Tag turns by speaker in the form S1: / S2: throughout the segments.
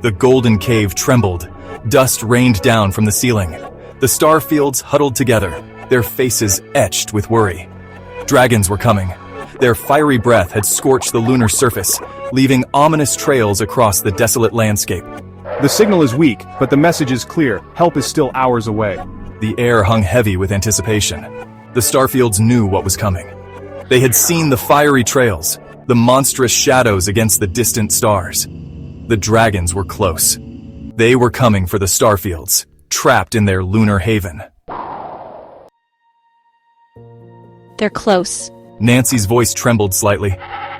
S1: The golden cave trembled. Dust rained down from the ceiling. The Starfields huddled together, their faces etched with worry. Dragons were coming. Their fiery breath had scorched the lunar surface, leaving ominous trails across the desolate landscape.
S2: The signal is weak, but the message is clear. Help is still hours away.
S1: The air hung heavy with anticipation. The Starfields knew what was coming. They had seen the fiery trails, the monstrous shadows against the distant stars. The dragons were close. They were coming for the Starfields, trapped in their lunar haven.
S3: They're close.
S1: Nancy's voice trembled slightly.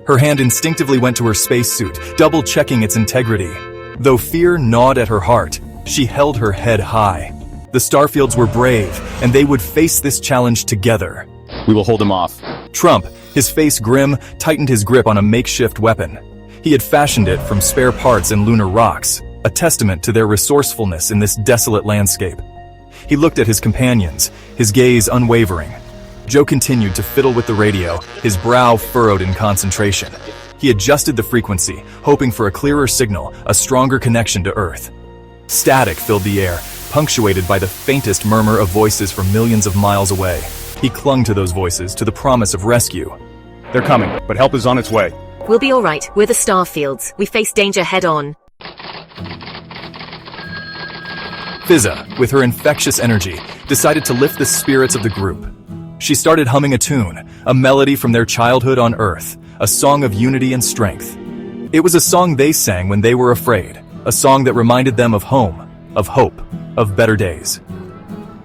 S1: Her hand instinctively went to her spacesuit, double-checking its integrity. Though fear gnawed at her heart, she held her head high. The Starfields were brave, and they would face this challenge together.
S4: We will hold them off.
S1: Trump, his face grim, tightened his grip on a makeshift weapon. He had fashioned it from spare parts and lunar rocks, a testament to their resourcefulness in this desolate landscape. He looked at his companions, his gaze unwavering. Joe continued to fiddle with the radio, his brow furrowed in concentration. He adjusted the frequency, hoping for a clearer signal, a stronger connection to Earth. Static filled the air, punctuated by the faintest murmur of voices from millions of miles away. He clung to those voices, to the promise of rescue.
S2: They're coming, but help is on its way.
S5: We'll be all right. We're the Starfields. We face danger head-on.
S1: Fizza, with her infectious energy, decided to lift the spirits of the group. She started humming a tune, a melody from their childhood on Earth, a song of unity and strength. It was a song they sang when they were afraid, a song that reminded them of home, of hope, of better days.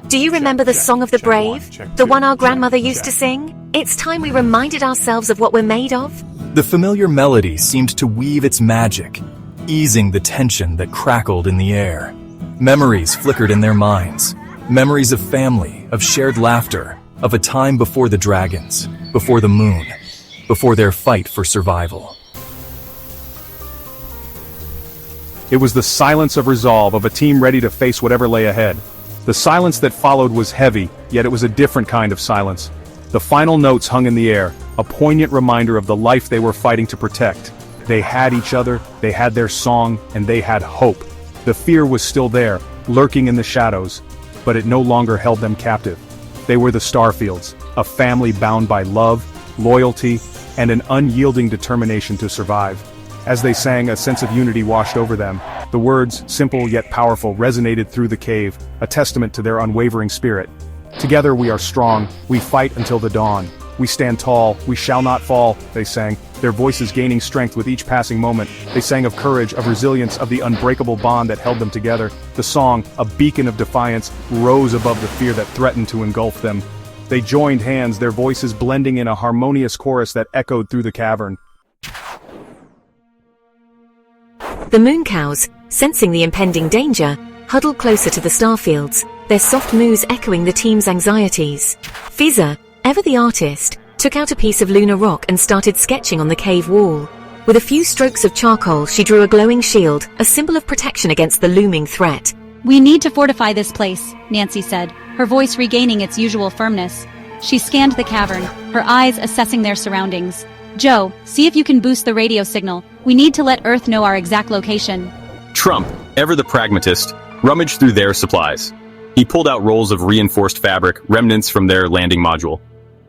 S5: Do you remember the Song of the Brave? The one our grandmother used to sing? It's time we reminded ourselves of what we're made of.
S1: The familiar melody seemed to weave its magic, easing the tension that crackled in the air. Memories flickered in their minds. Memories of family, of shared laughter, of a time before the dragons, before the moon, before their fight for survival.
S2: It was the silence of resolve of a team ready to face whatever lay ahead. The silence that followed was heavy, yet it was a different kind of silence. The final notes hung in the air, a poignant reminder of the life they were fighting to protect. They had each other, they had their song, and they had hope. The fear was still there, lurking in the shadows, but it no longer held them captive. They were the Starfields, a family bound by love, loyalty, and an unyielding determination to survive. As they sang, a sense of unity washed over them. The words, simple yet powerful, resonated through the cave, a testament to their unwavering spirit. Together we are strong, we fight until the dawn. We stand tall, we shall not fall, they sang, their voices gaining strength with each passing moment. They sang of courage, of resilience, of the unbreakable bond that held them together. The song, a beacon of defiance, rose above the fear that threatened to engulf them. They joined hands, their voices blending in a harmonious chorus that echoed through the cavern.
S5: The moon cows, sensing the impending danger, huddled closer to the Starfields, their soft moos echoing the team's anxieties. Fizza, ever the artist, took out a piece of lunar rock and started sketching on the cave wall. With a few strokes of charcoal, she drew a glowing shield, a symbol of protection against the looming threat.
S3: We need to fortify this place, Nancy said, her voice regaining its usual firmness. She scanned the cavern, her eyes assessing their surroundings. Joe, see if you can boost the radio signal. We need to let Earth know our exact location.
S4: Trump, ever the pragmatist, rummaged through their supplies. He pulled out rolls of reinforced fabric, remnants from their landing module.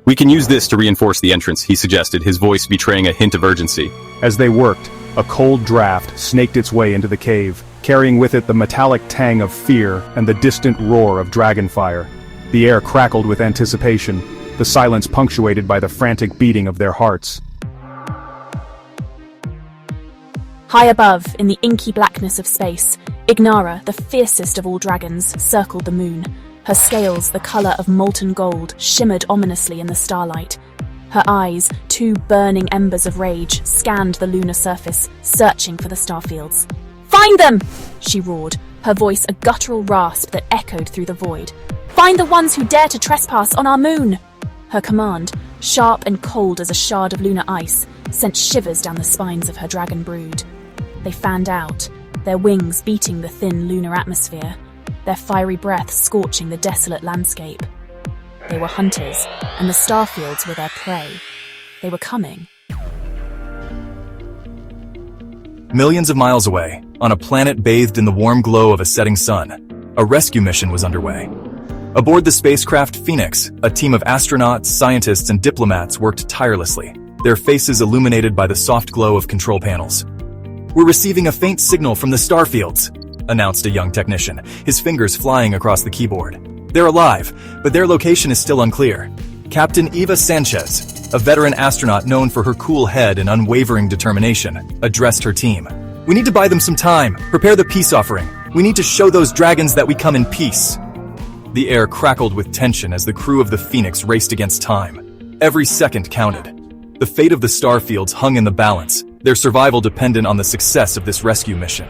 S4: We can use this to reinforce the entrance, he suggested, his voice betraying a hint of urgency.
S2: As they worked, a cold draft snaked its way into the cave, carrying with it the metallic tang of fear and the distant roar of dragonfire. The air crackled with anticipation, the silence punctuated by the frantic beating of their hearts.
S6: High above, in the inky blackness of space, Ignara, the fiercest of all dragons, circled the moon. Her scales, the color of molten gold, shimmered ominously in the starlight. Her eyes, two burning embers of rage, scanned the lunar surface, searching for the Starfields. "Find them!" she roared, her voice a guttural rasp that echoed through the void. "Find the ones who dare to trespass on our moon!" Her command, sharp and cold as a shard of lunar ice, sent shivers down the spines of her dragon brood. They fanned out, their wings beating the thin lunar atmosphere, their fiery breath scorching the desolate landscape. They were hunters, and the Starfields were their prey. They were coming.
S1: Millions of miles away, on a planet bathed in the warm glow of a setting sun, a rescue mission was underway. Aboard the spacecraft Phoenix, a team of astronauts, scientists, and diplomats worked tirelessly, their faces illuminated by the soft glow of control panels. "We're receiving a faint signal from the Starfields," announced a young technician, his fingers flying across the keyboard. "They're alive, but their location is still unclear." Captain Eva Sanchez, a veteran astronaut known for her cool head and unwavering determination, addressed her team. "We need to buy them some time. Prepare the peace offering. We need to show those dragons that we come in peace." The air crackled with tension as the crew of the Phoenix raced against time. Every second counted. The fate of the Starfields hung in the balance, their survival dependent on the success of this rescue mission.